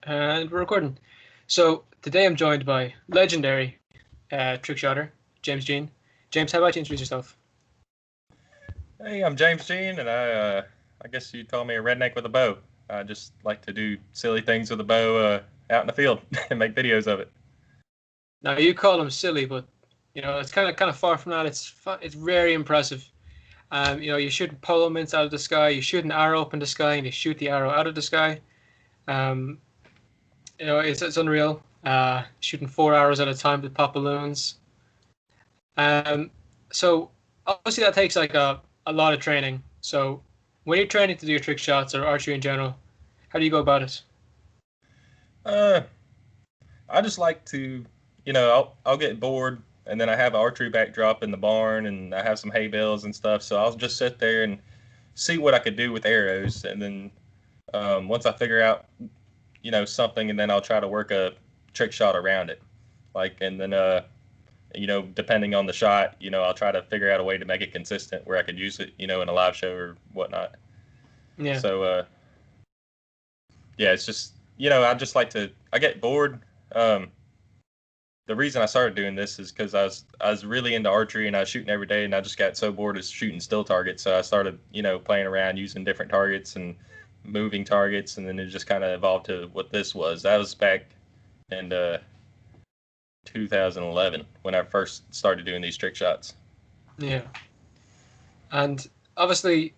And we're recording. So today I'm joined by legendary trick shotter, James Jean. James, how about you introduce yourself? Hey, I'm James Jean, and I guess you'd call me a redneck with a bow. I just like to do silly things with a bow out in the field and make videos of it. Now you call him silly, but it's kind of far from that. It's very impressive. You shoot polo mints out of the sky. You shoot an arrow up in the sky, and you shoot the arrow out of the sky. Um, it's unreal. Shooting 4 arrows at a time with pop balloons. Um, so obviously that takes like a lot of training. So when you're training to do your trick shots or archery in general, how do you go about it? Uh, I just like to, I'll get bored, and then I have an archery backdrop in the barn, and I have some hay bales and stuff. So I'll just sit there and see what I could do with arrows, and then once I figure out, something, and then I'll try to work a trick shot around it. And then depending on the shot, I'll try to figure out a way to make it consistent where I could use it, in a live show or whatnot. Yeah. So, yeah, it's just, I get bored. The reason I started doing this is because I was really into archery and I was shooting every day, and I just got so bored of shooting still targets. So I started, playing around using different targets and moving targets, and then it just kind of evolved to what this was. That was back in 2011 when I first started doing these trick shots. Yeah. And obviously,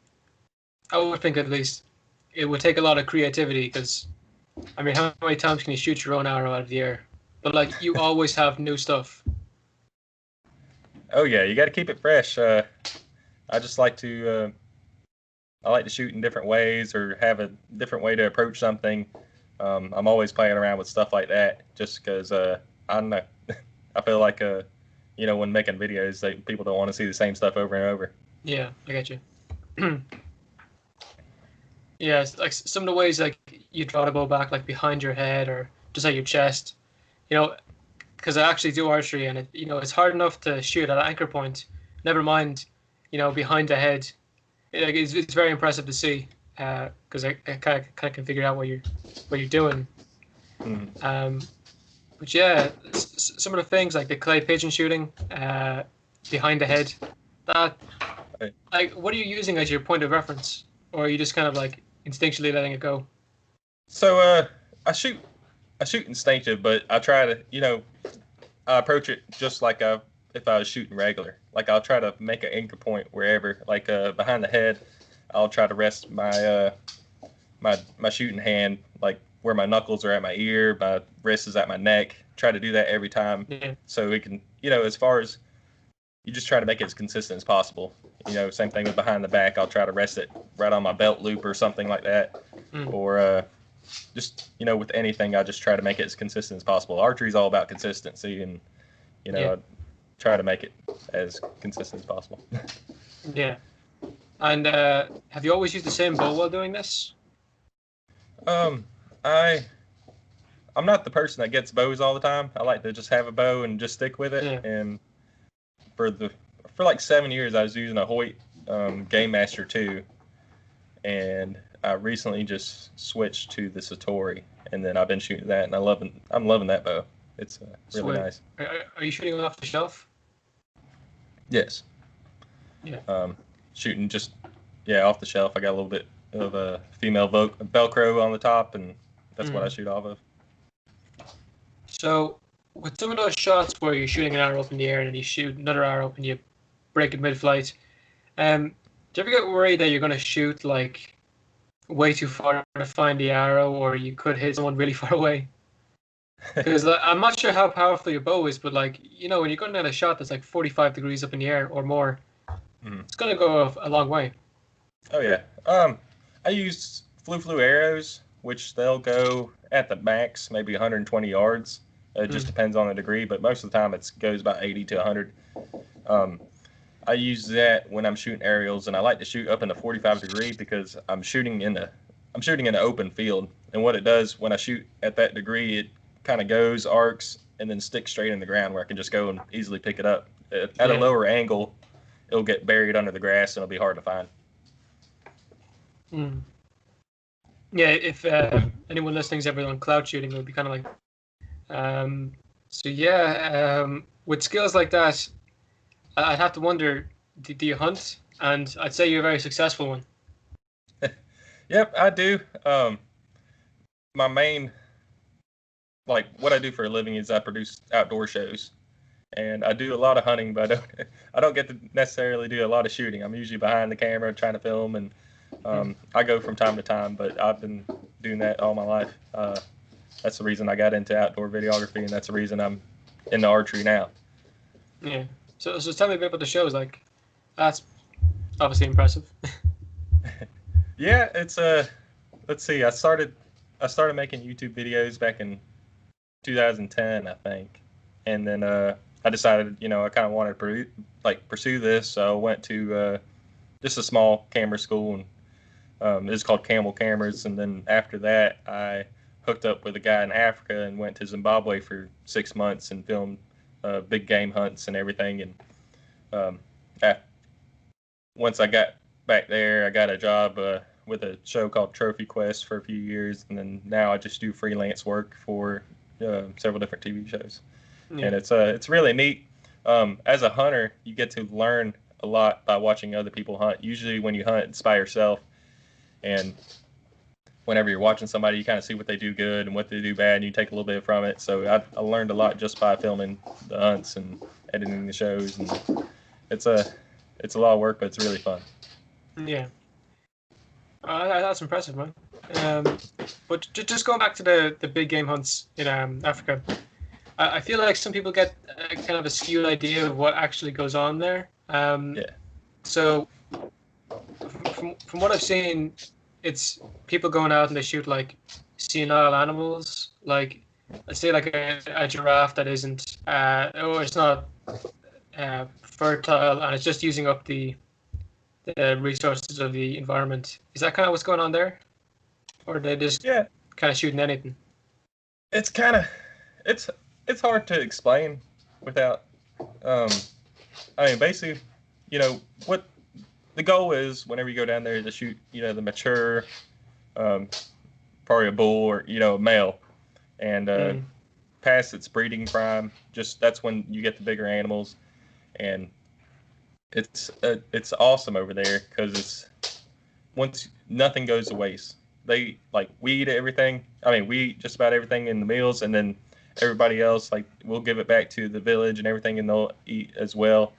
I would think at least it would take a lot of creativity because, I mean, how many times can you shoot your own arrow out of the air? But like, you always have new stuff. Oh yeah, you got to keep it fresh. I just like to I like to shoot in different ways or have a different way to approach something. I'm always playing around with stuff like that just because I don't know. I feel like when making videos, people don't want to see the same stuff over and over. Yeah, I get you. Yeah, it's like some of the ways like you draw the bow back like behind your head or just at your chest. You know, because I actually do archery and it's hard enough to shoot at an anchor point. Never mind, behind the head. It's very impressive to see because I kind of can figure out what you're doing. Mm. Um, but yeah, some of the things like the clay pigeon shooting behind the head. That Right. like, what are you using as your point of reference, or are you just kind of like instinctually letting it go? So I shoot instinctive, but I try to I approach it just like if I was shooting regular. Like I'll try to make an anchor point wherever, like behind the head. I'll try to rest my shooting hand like where my knuckles are at my ear, my wrist is at my neck. Try to do that every time, Yeah, so it can as far as you just try to make it as consistent as possible. Same thing with behind the back. I'll try to rest it right on my belt loop or something like that, mm, or just with anything. I just try to make it as consistent as possible. Archery is all about consistency, and yeah, I try to make it as consistent as possible. yeah. And have you always used the same bow while doing this? um, I I'm not the person that gets bows all the time. I like to just have a bow and just stick with it. Yeah. And for the for like 7 years, I was using a Hoyt Game Master 2, and I recently just switched to the Satori, and then I've been shooting that, and I'm loving that bow. It's really Sweet. nice. Are you shooting off the shelf? Yes. Yeah. Shooting just off the shelf. I got a little bit of a female Velcro on the top, and that's what I Mm. shoot off of. So with some of those shots where you're shooting an arrow up in the air and then you shoot another arrow up and you break it mid-flight, do you ever get worried that you're going to shoot like way too far to find the arrow, or you could hit someone really far away? Because like, I'm not sure how powerful your bow is, but like when you're going at a shot that's like 45 degrees up in the air or more, Mhm. it's going to go a long way. Oh yeah. I use flu arrows, which they'll go at the max maybe 120 yards. It just Mm. depends on the degree, but most of the time it goes about 80 to 100. Um, I use that when I'm shooting aerials, and I like to shoot up in the 45 degree because I'm shooting in an open field, and what it does when I shoot at that degree, it kind of goes, arcs, and then sticks straight in the ground where I can just go and easily pick it up. At a Yeah. lower angle, it'll get buried under the grass and it'll be hard to find. Mm. Yeah, if anyone listening's ever done cloud shooting, it would be kind of like. Um, so yeah, with skills like that, I'd have to wonder, do you hunt? And I'd say you're a very successful one. Yep, I do. My main, like, what I do for a living is I produce outdoor shows, and I do a lot of hunting, but I don't get to necessarily do a lot of shooting. I'm usually behind the camera trying to film, and Hmm. I go from time to time, but I've been doing that all my life. That's the reason I got into outdoor videography, and that's the reason I'm into archery now. Yeah. So tell me a bit about the shows. Like, that's obviously impressive. Yeah, it's let's see. I started making YouTube videos back in 2010, I think, and then I decided, I kind of wanted to pursue this, so I went to just a small camera school, and it's called Camel Cameras. And then after that, I hooked up with a guy in Africa and went to Zimbabwe for 6 months and filmed big game hunts and everything. And um, once I got back there, I got a job with a show called Trophy Quest for a few years, and then now I just do freelance work for several different TV shows, Yeah. and it's really neat. As a hunter, you get to learn a lot by watching other people hunt. Usually, when you hunt, it's by yourself, and whenever you're watching somebody, you kind of see what they do good and what they do bad, and you take a little bit from it. So I learned a lot just by filming the hunts and editing the shows, and it's a it's a lot of work, but it's really fun. Yeah. That's impressive, man. Um, but just going back to the big game hunts in Africa, I feel like some people get kind of a skewed idea of what actually goes on there. Yeah. So from what I've seen, it's people going out and they shoot like senile animals, like let's say like a giraffe that isn't, or it's not fertile and it's just using up the resources of the environment. Is that kind of what's going on there, or are they just Yeah, kind of shooting anything? it's kind of it's it's hard to explain without um I mean, basically, what the goal is whenever you go down there to shoot, the mature, um, probably a bull or a male, and Mm. past its breeding prime. Just that's when you get the bigger animals, and it's awesome over there because it's once nothing goes to waste. They like we eat everything. I mean, we eat just about everything in the meals, and then everybody else like we'll give it back to the village and everything, and they'll eat as well.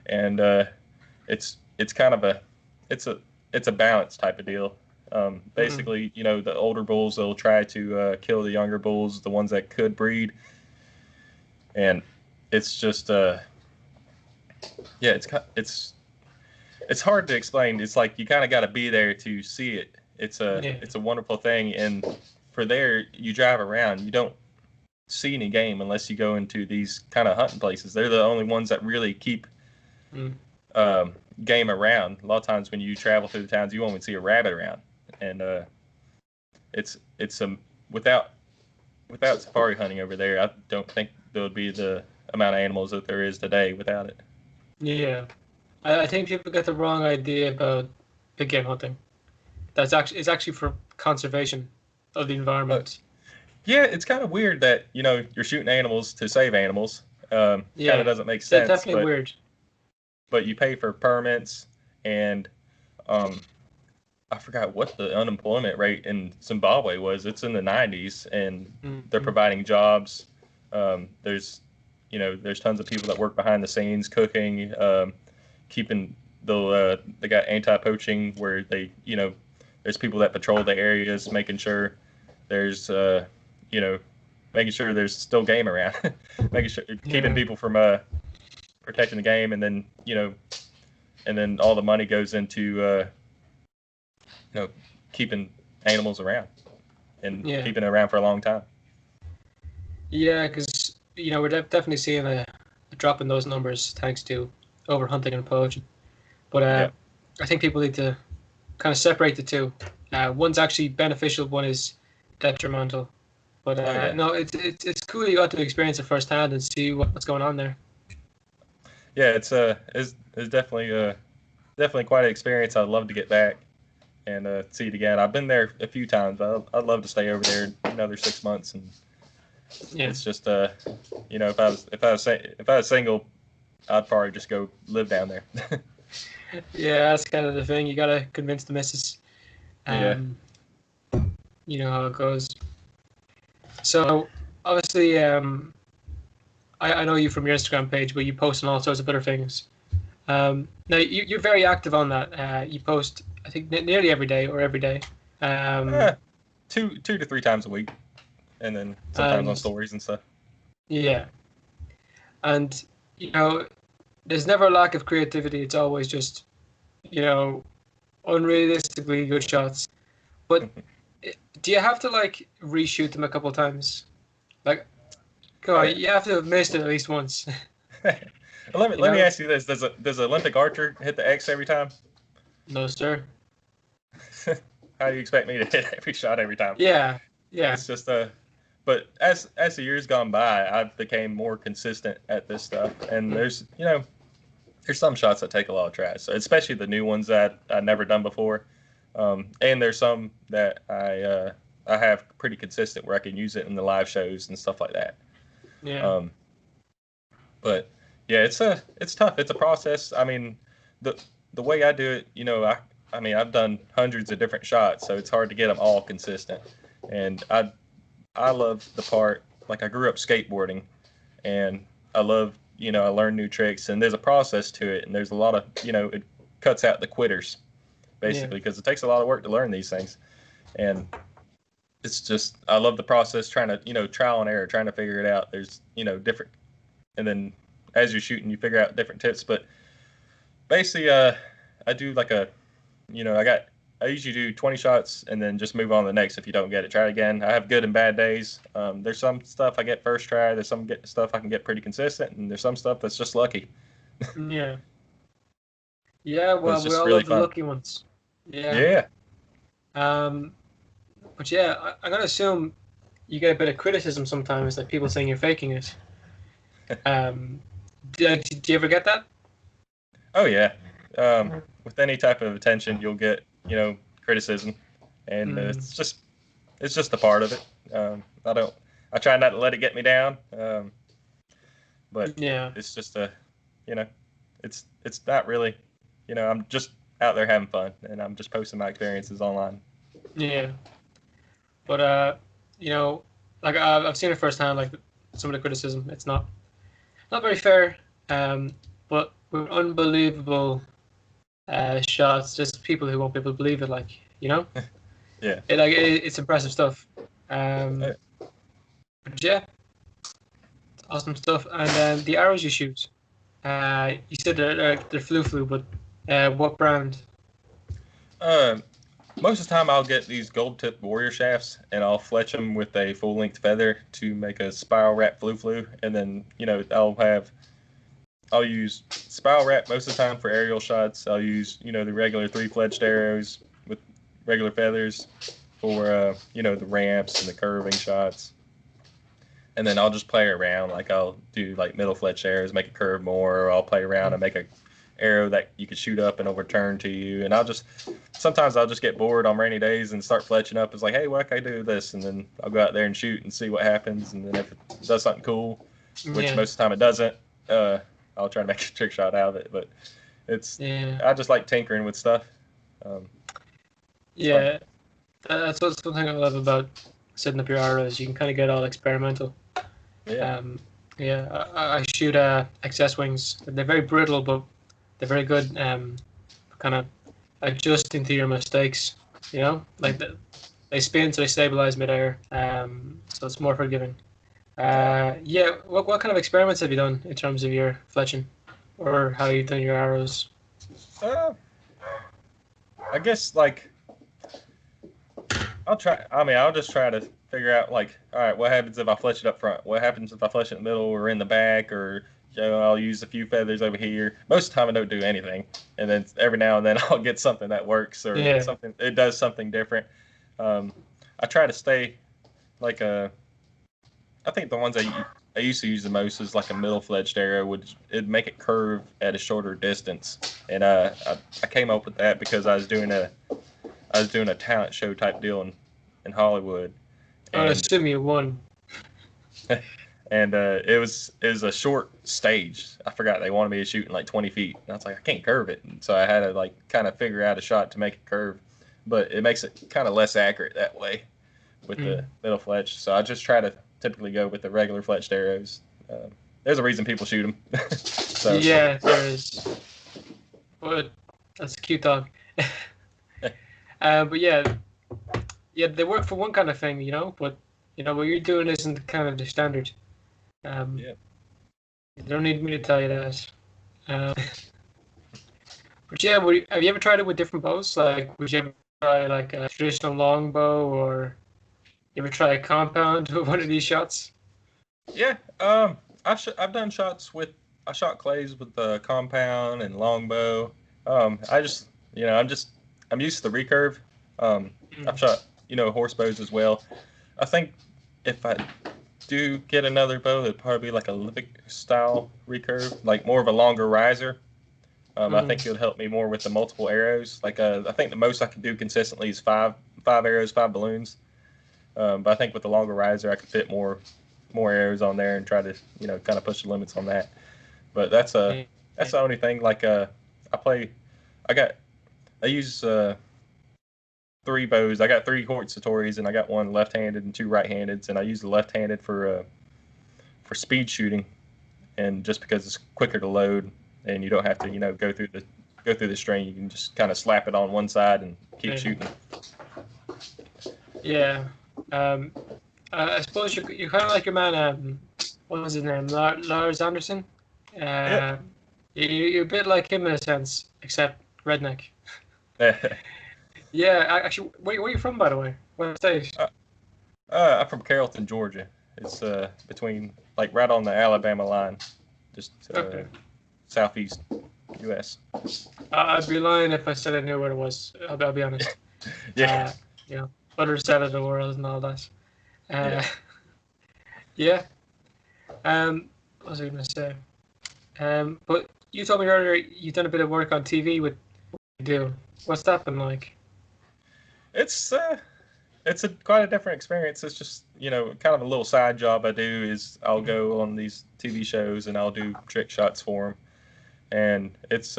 And it's kind of it's a it's a balance type of deal. Mm-hmm. Basically, the older bulls they'll try to kill the younger bulls, the ones that could breed, and it's just yeah, it's hard to explain. It's like you kind of got to be there to see it. Yeah. It's a wonderful thing, and for there you drive around, you don't see any game unless you go into these kind of hunting places. They're the only ones that really keep Mm. um, game around. A lot of times when you travel through the towns, you won't even see a rabbit around, and it's without safari hunting over there, I don't think there would be the amount of animals that there is today without it. Yeah. I think people get the wrong idea about big game hunting. That's actually it's actually for conservation of the Uh, environment. yeah, it's kind of weird that you're shooting animals to save animals. Kind of Yeah, doesn't make sense, definitely weird. but you pay for permits, and um, I forgot what the unemployment rate in Zimbabwe was. It's in the 90s, and they're Mm-hmm. providing jobs. There's there's tons of people that work behind the scenes, cooking, keeping they got anti-poaching where there's people that patrol the areas, making sure there's you know making sure there's still game around, making sure keeping Yeah, people from protecting the game, and then and then all the money goes into know, keeping animals around and yeah, keeping it around for a long time. yeah. Because we're definitely seeing a drop in those numbers thanks to overhunting and poaching. But Yeah. I think people need to kind of separate the two. One's actually beneficial, one is detrimental. But Oh yeah. no, it's cool you got to experience it firsthand and see what's going on there. Yeah. It's definitely definitely quite an experience. I'd love to get back. and see it again. I've been there a few times. I'd love to stay over there another 6 months, and Yeah. it's just if I was single, I'd probably just go live down there. Yeah, that's kind of the thing. You gotta convince the missus. Yeah. Um, you know how it goes. So obviously, I know you from your Instagram page, but you post on all sorts of other things. Now you're very active on that. You post, I think, nearly every day or every day. Um, Uh, two to three times a week, and then sometimes on and stories and stuff. yeah, and you know, there's never a lack of creativity. It's always just, you know, unrealistically good shots. But do you have to like reshoot them a couple times? Like, come Oh on, yeah. you have to have missed it at least once. You Let me know? ask you this: does an Olympic archer hit the X every time? No, sir. How do you expect me to hit every shot every time? Yeah, yeah, It's just but as the years gone by, I became more consistent at this stuff, and there's some shots that take a lot of tries, so especially the new ones that I never done before, and there's some that I have pretty consistent where I can use it in the live shows and stuff like that. yeah, Um, but yeah, it's tough. It's a process. I mean, the the way I do it, I mean, I've done hundreds of different shots, so it's hard to get them all consistent. And I love the part, like I grew up skateboarding, and I love, I learn new tricks, and there's a process to it, and there's a lot of, it cuts out the quitters yeah, basically because it takes a lot of work to learn these things. And it's just I love the process, trying to, trial and error, trying to figure it out. There's, different, and then as you're shooting, you figure out different tips. But basically, I do like I usually do 20 shots and then just move on to the next. If you don't get it, try it again. I have good and bad days. There's some stuff I get first try. There's some stuff I can get pretty consistent, and there's some stuff that's just lucky. yeah, yeah. But it's Well, we just all really love the fun. lucky ones. Yeah. Yeah. Um, but yeah, I'm gonna assume you get a bit of criticism sometimes, like people saying you're faking it. Um, do you ever get that? Oh yeah. With any type of attention, you'll get criticism, and Mm, it's just a part of it. I try not to let it get me down. But yeah, it's just you know, it's not really, I'm just out there having fun, and I'm just posting my experiences online. yeah. But you know, like I've seen it firsthand. Like some of the criticism, it's not very fair. Um, but with unbelievable shots, just people who won't be able to believe it. Like you know, Yeah. it's impressive stuff. Uh, But yeah, it's awesome stuff. And the arrows you shoot, you said they're flu, but what brand? Um, Most of the time, I'll get these gold tip warrior shafts, and I'll fletch them with a full length feather to make a spiral wrap flu, and then I'll use spiral wrap most of the time for aerial shots. I'll use the regular three fledged arrows with regular feathers for the ramps and the curving shots. And then I'll just play around. Like I'll do like middle fletch arrows, make it curve more, or I'll play around and make a arrow that you could shoot up and overturn to you. And sometimes I'll just get bored on rainy days and start fletching up. It's like, hey, what can I do this? And then I'll go out there and shoot and see what happens. And then if it does something cool, which Yeah, most of the time it doesn't, I'll try to make a trick shot out of it. But yeah, I just like tinkering with stuff. It's fun. yeah. That's what's one thing I love about setting up your arrows. You can kind of get all experimental. Yeah. Um, yeah, I shoot XS wings. They're very brittle, but they're very good. Kind of adjusting to your mistakes. You know, like they spin so they stabilize midair. So it's more forgiving. Yeah. What kind of experiments have you done in terms of your fletching, or how you've done your arrows? Uh, I guess like I'll try. I mean, I'll just try to figure out like, all right, what happens if I fletch it up front? What happens if I fletch it in the middle or in the back? Or I'll use a few feathers over here. Most of the time, I don't do anything, and then every now and then I'll get something that works or Yeah. something. It does something different. Um, I try to stay like a. I think the ones I used to use the most is like a middle fledged arrow, which it'd make it curve at a shorter distance, and I came up with that because I was doing a talent show type deal in Hollywood, I and assume you won. and it was a short stage. I forgot they wanted me to shoot in like 20 feet, and I was like, I can't curve it, and so I had to like kind of figure out a shot to make it curve, but it makes it kind of less accurate that way with the middle fletch. So I just try to typically go with the regular fletched arrows. There's a reason people shoot them. So Yeah, there is. But that's a cute dog. But yeah, they work for one kind of thing, but what you're doing isn't kind of the standard. yeah. You don't need me to tell you that. Um, but yeah, have you ever tried it with different bows? Like, would you ever try like a traditional longbow, or you ever try a compound with one of these shots? Yeah, I've done shots with I shot clays with the compound and longbow. I just I'm used to the recurve. I've shot horse bows as well. I think if I do get another bow, it'd probably be like a Livic style recurve, like more of a longer riser. I think it would help me more with the multiple arrows. Like I think the most I can do consistently is five arrows, 5 balloons. But I think with the longer riser, I could fit more arrows on there and try to kind of push the limits on that. But that's the only thing. Like I got I use 3 bows. I got 3 Hort Satoris and I got one left-handed and 2 right-handed. And I use the left-handed for speed shooting, and just because it's quicker to load and you don't have to go through the string. You can just kind of slap it on one side and keep shooting. Yeah. I suppose you're kind of like your man. What was his name? Lars Anderson. Yeah. You're a bit like him in a sense, except redneck. Yeah. Actually, where are you from, by the way? What state? I'm from Carrollton, Georgia. It's between like right on the Alabama line, just Okay. southeast U.S. I'd be lying if I said I knew where it was. I'll be honest. Yeah. Other side of the world and all that. Uh, Yeah. yeah. What was I going to say? But you told me earlier you've done a bit of work on TV with what you do. What's that been like? It's quite a different experience. It's just kind of a little side job I do is I'll go on these TV shows and I'll do trick shots for them, and it's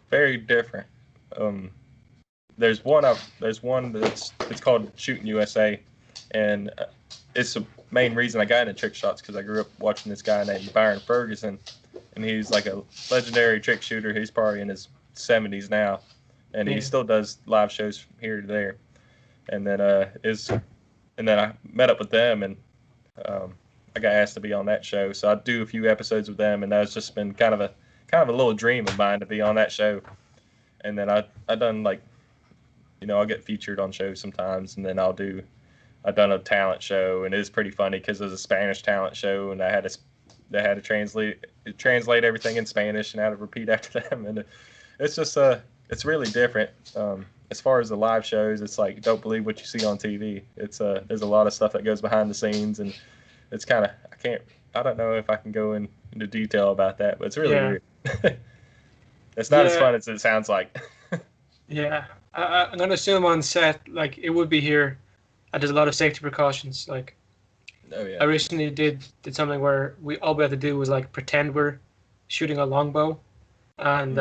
very different. There's one that's it's called Shooting USA, and it's the main reason I got into trick shots because I grew up watching this guy named Byron Ferguson, and he's like a legendary trick shooter. He's probably in his 70s now, and he still does live shows from here to there. And then I met up with them, and I got asked to be on that show. So I do a few episodes with them, and that's just been kind of a little dream of mine to be on that show. And then I done like, I'll get featured on shows sometimes, and then I've done a talent show, and it's pretty funny because it was a Spanish talent show, and they had to translate everything in Spanish and I had to repeat after them, and it's just it's really different. As far as the live shows, it's like don't believe what you see on TV. It's there's a lot of stuff that goes behind the scenes, and it's kind of I don't know if I can go into detail about that, but it's really weird. It's not as fun as it sounds like. Yeah, I'm gonna assume on set like it would be here. There's a lot of safety precautions. Like, Oh yeah. I recently did something where all we had to do was like pretend we're shooting a longbow, and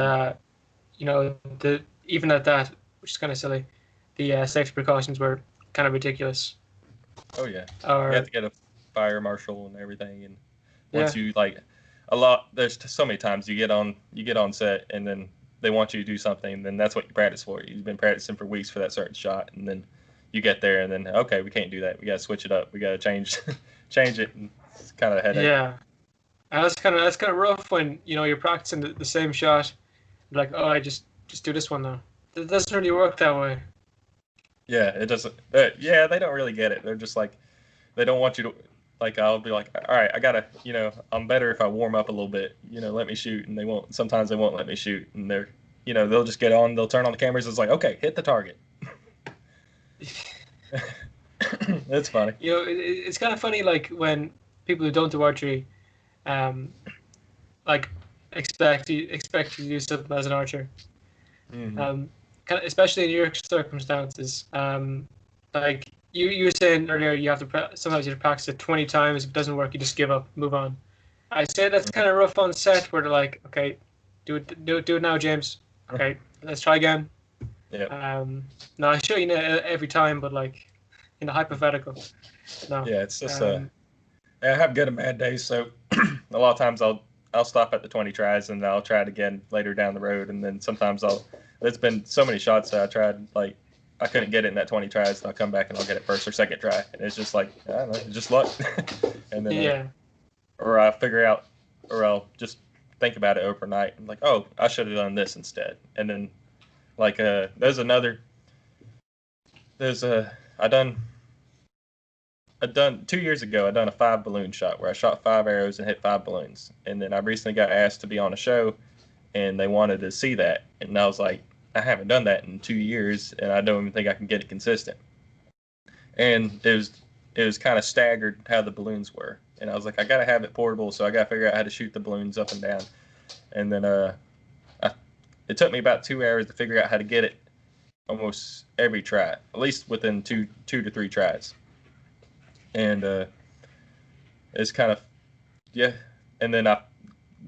even at that, which is kind of silly, the safety precautions were kind of ridiculous. Oh yeah. Or You have to get a fire marshal and everything, and yeah, once you there's so many times you get on set and then they want you to do something, and then that's what you practice for. You've been practicing for weeks for that certain shot, and then you get there and then okay, we can't do that. We got to switch it up. We got to change it, and it's kind of a headache. yeah. And that's kind of rough when you're practicing the same shot. Like, oh, I just do this one now. It doesn't really work that way. Yeah, it doesn't. Yeah, they don't really get it. They're just like they don't want you to. Like I'll be like, all right, I gotta, I'm better if I warm up a little bit. Let me shoot, and they won't. Sometimes they won't let me shoot, and they'll just get on. They'll turn on the cameras. It's like, okay, hit the target. It's funny. It's kind of funny, like when people who don't do archery, like expect you to do something as an archer. Mm-hmm. especially in your circumstances, like you were saying earlier, you have to sometimes you have to practice it 20 times. If it doesn't work, you just give up, move on. I say that's kind of rough on set, where they're like, okay, do it now, James. Okay, let's try again. Yeah. No, I show you know every time, but like in the hypothetical, no. Yeah, it's just Um, I have good and bad days, so a lot of times I'll stop at the 20 tries and I'll try it again later down the road, and then sometimes I'll. There's been so many shots that I tried, like I couldn't get it in that 20 tries, and I'll come back and I'll get it first or second try, and it's just like I don't know, just luck. And then yeah, or I figure out, or I'll just think about it overnight. I'm like, oh, I should have done this instead, and then like there's a I done 2 years ago. I done a 5 balloon shot where I shot 5 arrows and hit 5 balloons. And then I recently got asked to be on a show, and they wanted to see that. And I was like, I haven't done that in 2 years, and I don't even think I can get it consistent. And it was kind of staggered how the balloons were. And I was like, I gotta have it portable, so I gotta figure out how to shoot the balloons up and down. And then it took me about 2 hours to figure out how to get it almost every try, at least within two to three tries. And it's kind of yeah. And then I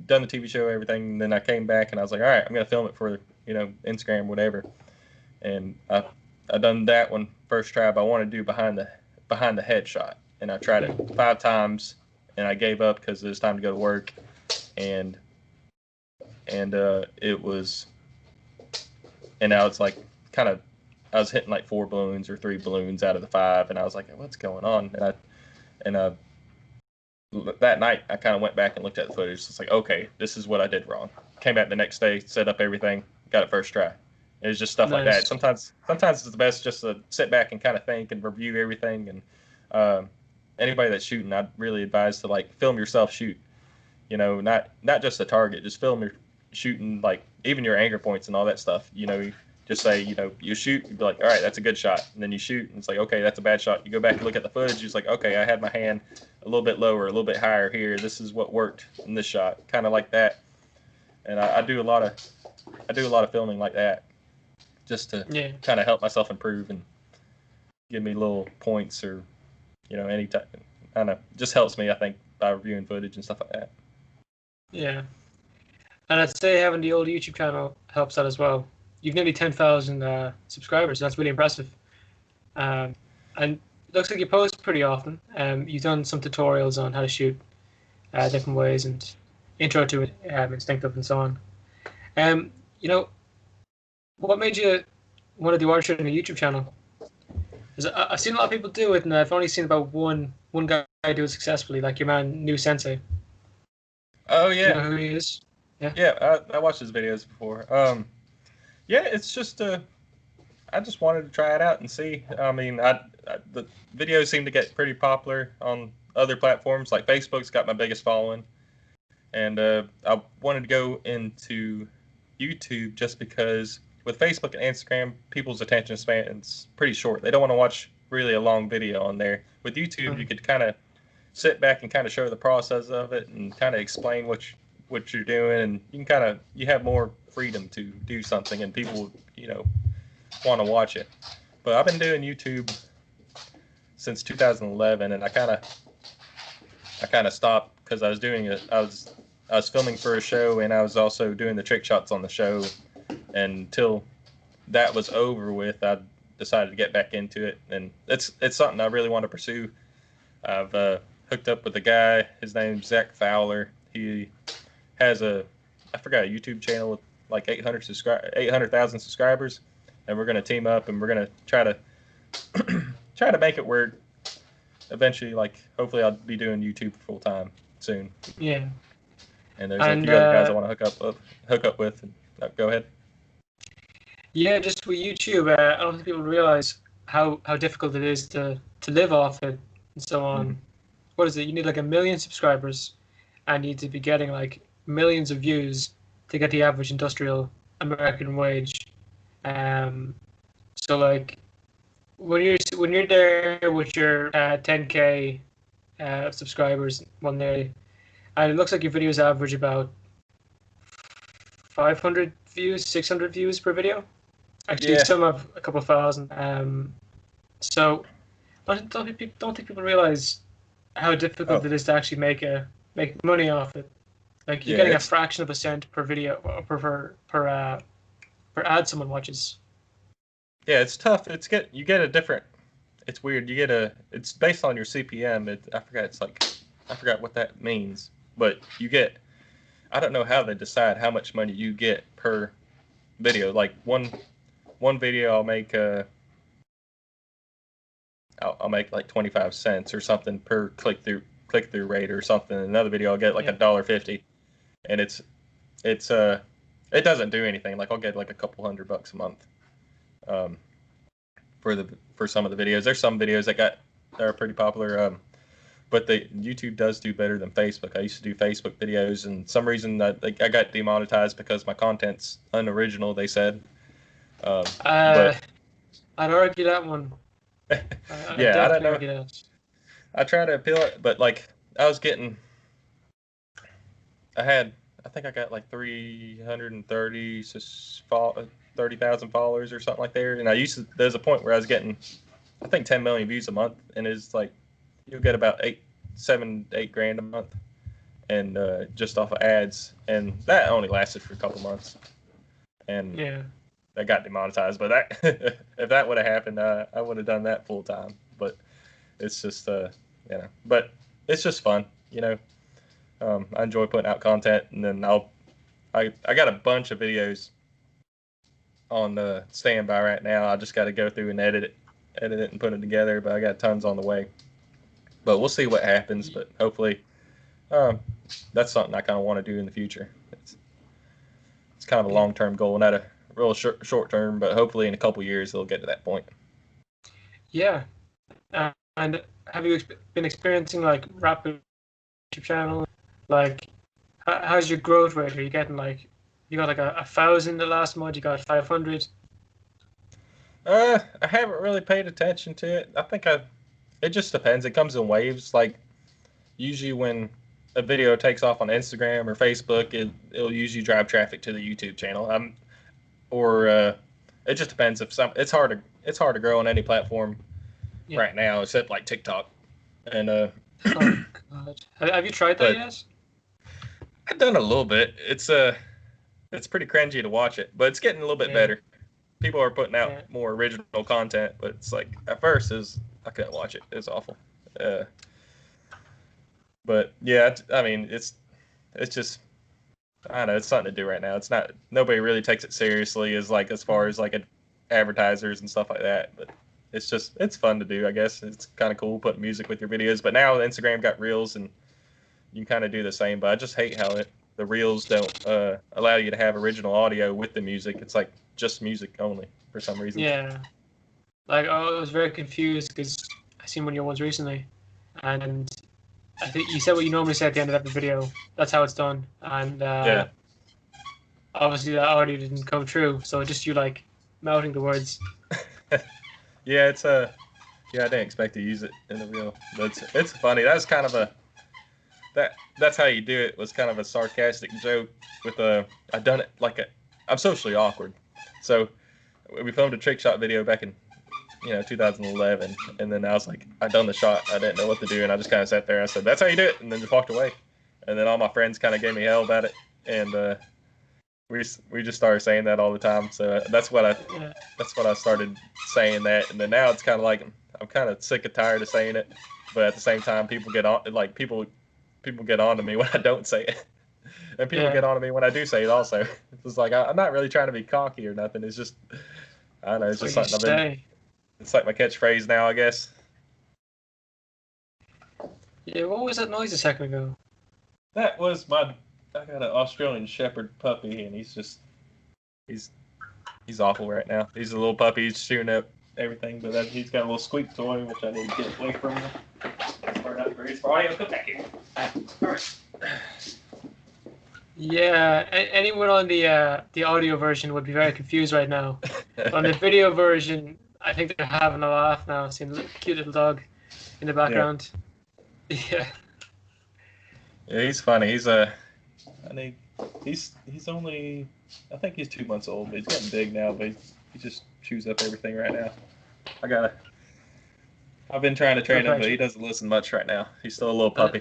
done the TV show, everything. And then I came back and I was like, all right, I'm gonna film it for Instagram, whatever. And I done that one first try, but I want to do behind the head shot, and I tried it 5 times, and I gave up because it was time to go to work, and it was, and now it's like kind of. I was hitting like 4 balloons or 3 balloons out of the 5, and I was like, "What's going on?" And that night I kind of went back and looked at the footage. It's like, okay, this is what I did wrong. Came back the next day, set up everything, got it first try. It was just stuff like that. nice. Sometimes it's the best just to sit back and kind of think and review everything. And anybody that's shooting, I'd really advise to like film yourself shoot. Not just the target, just film your shooting, like even your anchor points and all that stuff. Just say, you shoot, you'd be like, all right, that's a good shot. And then you shoot, and it's like, okay, that's a bad shot. You go back and look at the footage, it's like, okay, I had my hand a little bit lower, a little bit higher here. This is what worked in this shot, kind of like that. And I do a lot of filming like that, just to Yeah, kind of help myself improve and give me little points or, any type. I don't know, just helps me, I think, by reviewing footage and stuff like that. yeah. And I'd say having the old YouTube channel helps out as well. You've nearly 10,000 subscribers. That's really impressive. And it looks like you post pretty often. You've done some tutorials on how to shoot different ways and intro to it, instinctive and so on. You know, what made you want to do archery on a YouTube channel? Because I've seen a lot of people do it, and I've only seen about one guy do it successfully, like your man, New Sensei. Oh Do you know yeah, who he is? Yeah. yeah. I watched his videos before. Yeah, it's just I just wanted to try it out and see. I mean, the videos seem to get pretty popular on other platforms. Like Facebook's got my biggest following, and I wanted to go into YouTube just because with Facebook and Instagram, people's attention span is pretty short. They don't want to watch really a long video on there. With YouTube, you could kind of sit back and kind of show the process of it and kind of explain what you're doing, and you have more freedom to do something, and people want to watch it. But I've been doing YouTube since 2011, and I kind of stopped because I was doing it. I was filming for a show, and I was also doing the trick shots on the show. And until that was over with, I decided to get back into it, and it's something I really want to pursue. I've hooked up with a guy. His name's Zach Fowler. He has a YouTube channel with like 800,000 subscribers, and we're gonna team up, and we're gonna try to make it where eventually, like, hopefully, I'll be doing YouTube full time soon. Yeah. And there's a few other guys I want to hook up with. And, go ahead. Yeah, just with YouTube, I don't think people realize how difficult it is to live off it and so on. Mhm. What is it? You need like 1 million subscribers, and you need to be getting like millions of views to get the average industrial American wage. So like when you're there with your 10K subscribers one day, and it looks like your videos average about 500 views, 600 views per video. Actually, Yeah. some have a couple of thousand. So don't think people realize how difficult Oh, it is to actually make money off it. Like you're yeah. getting a It's fraction of a cent per video or per ad someone watches. yeah. It's tough. You get a different. It's weird. You get a. It's based on your CPM. I forgot. It's like I forgot what that means. But you get. I don't know how they decide how much money you get per video. Like one video, I'll make like 25 cents or something per click through rate or something. Another video, I'll get like a Yeah, $1.50, and it's it doesn't do anything. Like I'll get like a couple $100 a month um, for some of the videos. There's some videos that are pretty popular. But the YouTube does do better than Facebook. I used to do Facebook videos, and some reason I got demonetized because my content's unoriginal. They said, uh, but I'd argue that one. I yeah, I don't definitely know. argue that. I try to appeal it, but like I was getting, I had, I think I got like 330, 30,000 followers or something like there. And there's a point where I was getting, I think 10 million views a month, and it's like you'll get about 8 grand a month, and just off of ads, and that only lasted for a couple months, and Yeah, that got demonetized. But that if that would have happened, I would have done that full time. But it's just but it's just fun, you know. I enjoy putting out content, and then I got a bunch of videos on standby right now. I just got to go through and edit it and put it together. But I got tons on the way. But we'll see what happens. But hopefully, um, that's something I kind of want to do in the future. It's kind of a yeah, long term goal, not a real short term. But hopefully, in a couple years, they'll get to that point. yeah. And have you been experiencing like rapid YouTube channel? Like, how's your growth rate? Are you getting like you got like 1,000 the last month? You got 500? I haven't really paid attention to it. It just depends. It comes in waves. Like usually when a video takes off on Instagram or Facebook, it'll usually drive traffic to the YouTube channel. Or it just depends. If some, it's hard to grow on any platform Yeah. right now except like TikTok. And Oh God. Have you tried that but yet? I've done a little bit. It's pretty cringy to watch it, but it's getting a little bit Yeah. better. People are putting out Yeah. more original content, but it's like at first I couldn't watch it. It was awful. Uh, but yeah, I mean it's just I don't know. It's something to do right now. It's not nobody really takes it seriously as far as like advertisers and stuff like that. But it's fun to do. I guess it's kind of cool putting music with your videos. But now Instagram got Reels, and you can kind of do the same. But I just hate how the Reels don't allow you to have original audio with the music. It's like just music only for some reason. Yeah. Like I was very confused because I seen one of your ones recently, and I think you said what you normally say at the end of every video. That's how it's done, and Yeah. obviously that audio didn't come true. So just you like mouthing the words. Yeah, yeah, I didn't expect to use it in the reel. But it's funny. That's kind of that's how you do it was kind of a sarcastic joke with I done it like I'm socially awkward. So we filmed a trick shot video back in 2011, and then I was like I done the shot. I didn't know what to do, and I just kind of sat there. I said that's how you do it, and then just walked away. And then all my friends kind of gave me hell about it, and we just started saying that all the time. So Yeah. that's what I started saying that, and then now it's kind of like I'm kind of sick and tired of saying it, but at the same time, people get on to me when I don't say it, and people Yeah. get on to me when I do say it. Also, it's like I'm not really trying to be cocky or nothing. It's just I don't know. It's That's just what you something I've been. say. It's like my catchphrase now, I guess. Yeah. What was that noise a second ago? That was my. I got an Australian Shepherd puppy, and he's he's awful right now. He's a little puppy. He's chewing up everything, but he's got a little squeak toy, which I need to get away from him. For audio, come back here. All right. Yeah. Anyone on the audio version would be very confused right now. On the video version, I think they're having a laugh now, seeing the cute little dog in the Yeah, background. Yeah. yeah, he's funny. I think he's only, I think he's 2 months old, but he's getting big now. But He just chews up everything right now. I've been trying to train him, but he doesn't listen much right now. He's still a little puppy.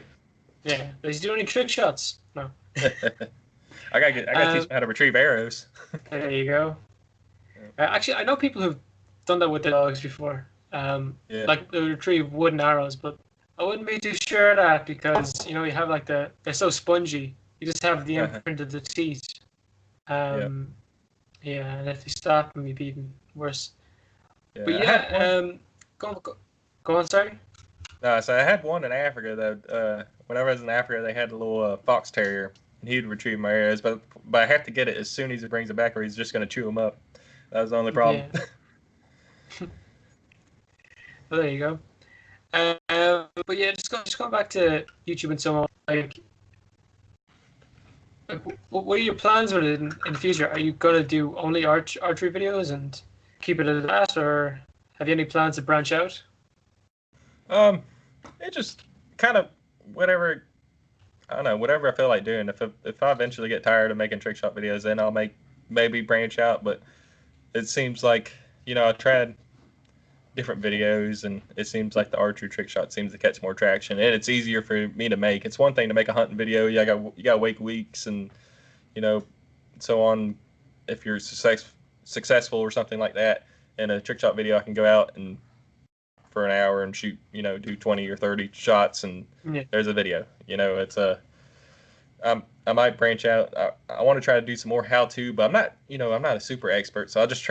Yeah. Does he do any trick shots? No. I gotta teach him how to retrieve arrows. There you go. Actually, I know people who've done that with their dogs before. Yeah. Like they retrieve wooden arrows, but I wouldn't be too sure of that because you have like they're so spongy. You just have the imprint of the teeth. Yeah, and if you stop them, you'd be even worse. Yeah, but yeah, go on, sorry. No, so I had one in Africa that whenever I was in Africa, they had a little fox terrier, and he'd retrieve my arrows, but I have to get it as soon as he brings it back, or he's just gonna chew them up. That was the only problem. Yeah. Well, there you go. But yeah, just going back to YouTube and so on. Like, what are your plans with it in the future? Are you gonna do only archery videos and keep it at that, or have you any plans to branch out? It just kind of whatever. I don't know, whatever I feel like doing. If I eventually get tired of making trick shot videos, then I'll maybe branch out. But it seems like I tried different videos, and it seems like the archery trick shot seems to catch more traction, and it's easier for me to make. It's one thing to make a hunting video. You got to wait weeks and so on. If you're successful or something like that, in a trick shot video, I can go out and for an hour and shoot, do 20 or 30 shots, and there's a video. It's I might branch out. I want to try to do some more how-to, but I'm not a super expert, so I'll just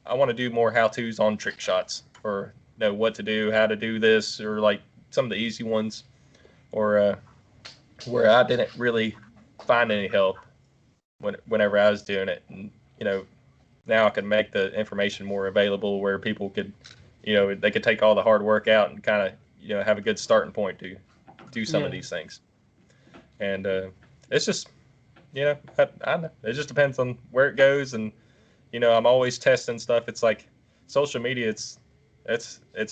I want to do more how-tos on trick shots, or what to do, how to do this, or like some of the easy ones, or where I didn't really find any help whenever I was doing it, and now I can make the information more available where people could, they could take all the hard work out and kind of have a good starting point to do some of these things, and it's just I don't know, it just depends on where it goes, and I'm always testing stuff. It's like social media. It's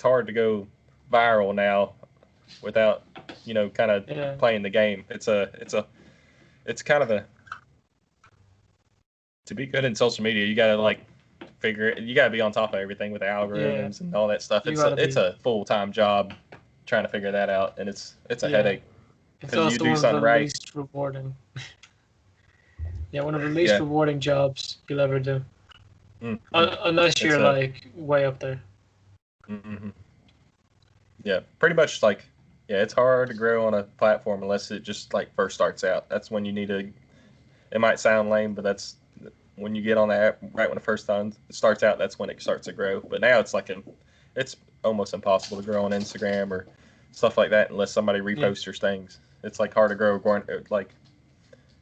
hard to go viral now without kind of playing the game. It's kind of to be good in social media. You gotta you gotta be on top of everything with the algorithms and all that stuff. It's a full-time job trying to figure that out, and it's a headache. It's also you do one of something the right. least rewarding. One of the least rewarding jobs you'll ever do. Mm-hmm. Unless you're like way up there. Mm-hmm. Yeah, pretty much it's hard to grow on a platform unless it just first starts out. That's when you need to. It might sound lame, but that's when you get on that right when the first time it starts out. That's when it starts to grow. But now it's it's almost impossible to grow on Instagram or stuff like that unless somebody reposts your things. It's hard to grow.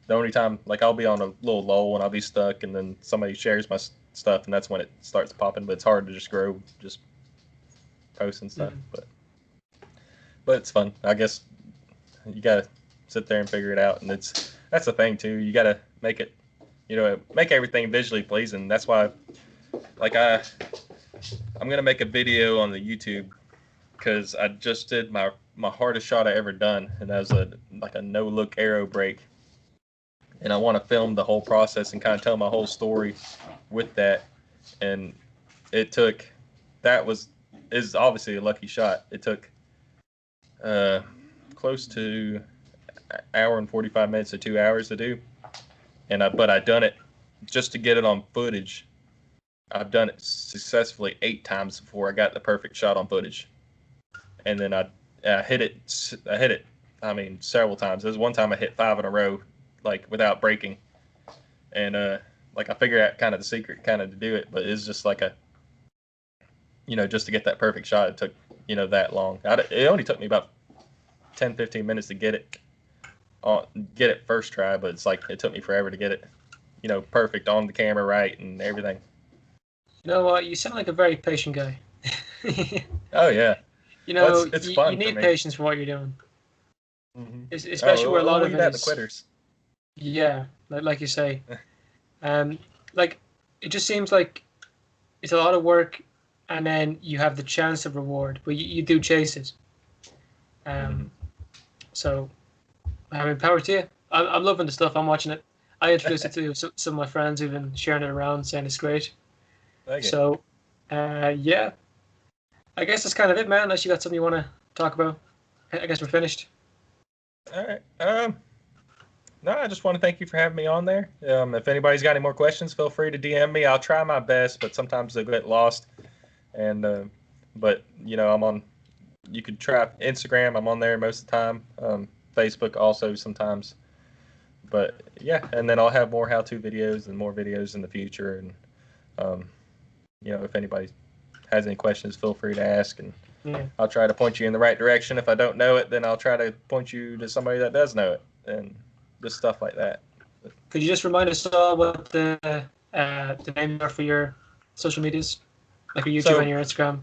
The only time I'll be on a little lull and I'll be stuck, and then somebody shares my stuff, and that's when it starts popping. But it's hard to just grow, just posting stuff. But it's fun. I guess you gotta sit there and figure it out, and that's the thing too. You gotta make it, make everything visually pleasing. That's why, I'm gonna make a video on the YouTube because I just did my hardest shot I ever done, and that was a no look arrow break. And I want to film the whole process and kind of tell my whole story with that. And is obviously a lucky shot. It took close to an hour and 45 minutes to 2 hours to do. But I done it just to get it on footage. I've done it successfully 8 times before I got the perfect shot on footage. And then I hit it. I mean, several times. There's one time I hit 5 in a row, without breaking, and I figured out kind of the secret kind of to do it, but it's just just to get that perfect shot, it took that long. It only took me about 10-15 minutes to get it first try, but it's it took me forever to get it perfect on the camera right and everything. You know what, you sound like a very patient guy. Oh yeah, it's fun. You need patience for what you're doing. Mm-hmm. Especially where a lot of it is the quitters. Yeah, like you say, it just seems like it's a lot of work, and then you have the chance of reward, but you do chase it. So, I mean, power to you. I'm loving the stuff. I'm watching it. I introduced it to some of my friends who've been sharing it around, saying it's great. Okay. So, yeah, I guess that's kind of it, man. Unless you got something you want to talk about, I guess we're finished. All right. No, I just want to thank you for having me on there. If anybody's got any more questions, feel free to DM me. I'll try my best, but sometimes they get lost. And but I'm on. You could try Instagram. I'm on there most of the time. Facebook also sometimes. But yeah, and then I'll have more how-to videos and more videos in the future. And um, if anybody has any questions, feel free to ask, and Yeah. I'll try to point you in the right direction. If I don't know it, then I'll try to point you to somebody that does know it, and just stuff like that. Could you just remind us all what the names are for your social medias, like your YouTube and So your Instagram?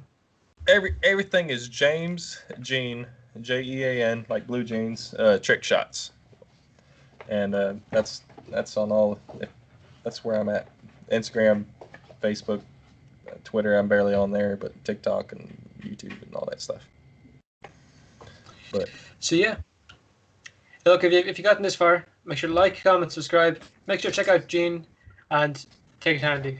everything is James Jean, Jean, like blue jeans, trick shots, and that's on all. That's where I'm at. Instagram, Facebook, Twitter. I'm barely on there, but TikTok and YouTube and all that stuff. But So yeah, look, if you gotten this far, make sure to like, comment, subscribe. Make sure to check out Gene, and take it handy.